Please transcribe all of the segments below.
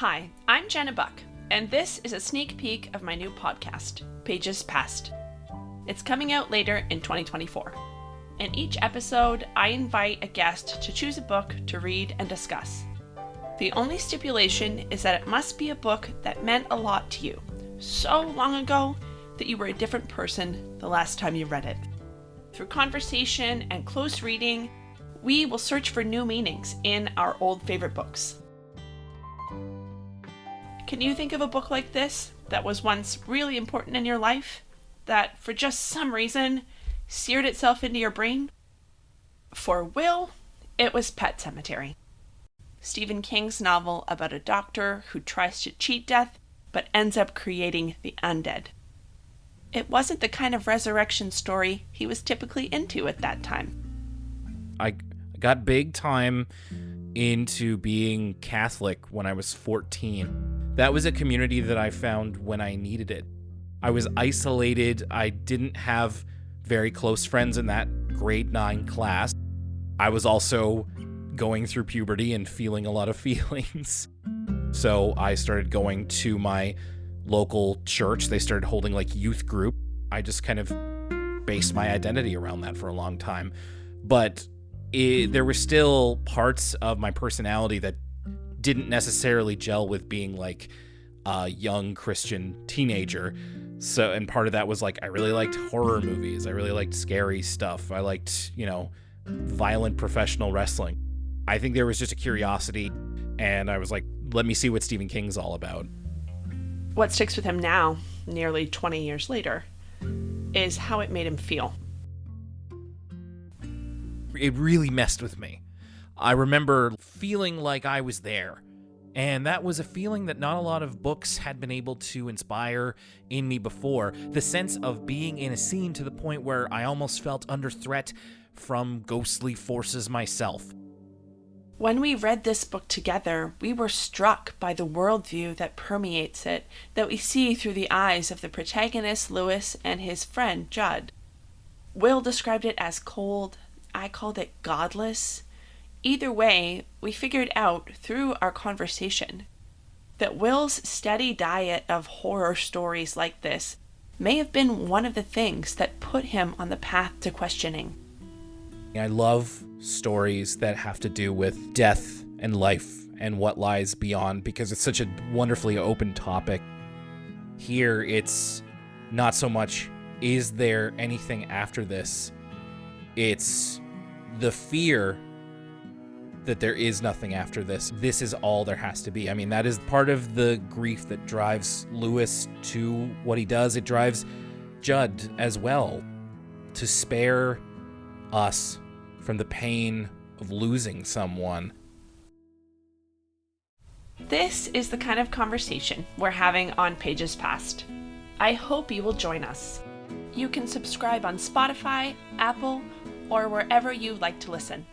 Hi, I'm Jenna Buck, and this is a sneak peek of my new podcast, Pages Past. It's coming out later in 2024. In each episode, I invite a guest to choose a book to read and discuss. The only stipulation is that it must be a book that meant a lot to you, so long ago that you were a different person the last time you read it. Through conversation and close reading, we will search for new meanings in our old favorite books. Can you think of a book like this that was once really important in your life, that for just some reason seared itself into your brain? For Will, it was Pet Sematary. Stephen King's novel about a doctor who tries to cheat death but ends up creating the undead. It wasn't the kind of resurrection story he was typically into at that time. I got big time into being Catholic when I was 14. That was a community that I found when I needed it. I was isolated. I didn't have very close friends in that grade 9 class. I was also going through puberty and feeling a lot of feelings. So I started going to my local church. They started holding like youth group. I just kind of based my identity around that for a long time. But there were still parts of my personality that didn't necessarily gel with being like a young Christian teenager. So, and part of that was like, I really liked horror movies. I really liked scary stuff. I liked, violent professional wrestling. I think there was just a curiosity, and I was like, let me see what Stephen King's all about. What sticks with him now, nearly 20 years later, is how it made him feel. It really messed with me. I remember feeling like I was there. And that was a feeling that not a lot of books had been able to inspire in me before. The sense of being in a scene to the point where I almost felt under threat from ghostly forces myself. When we read this book together, we were struck by the worldview that permeates it, that we see through the eyes of the protagonist, Lewis, and his friend, Judd. Will described it as cold. I called it godless. Either way, we figured out through our conversation that Will's steady diet of horror stories like this may have been one of the things that put him on the path to questioning. I love stories that have to do with death and life and what lies beyond, because it's such a wonderfully open topic. Here, it's not so much, is there anything after this? It's the fear that there is nothing after this. This is all there has to be. I mean, that is part of the grief that drives Lewis to what he does. It drives Judd as well to spare us from the pain of losing someone. This is the kind of conversation we're having on Pages Past. I hope you will join us. You can subscribe on Spotify, Apple, or wherever you like to listen.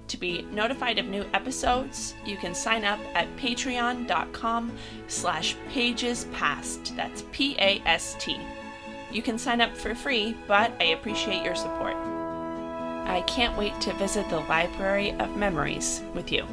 To be notified of new episodes, you can sign up at patreon.com/pagespast. That's PAST. You can sign up for free, but I appreciate your support. I can't wait to visit the Library of Memories with you.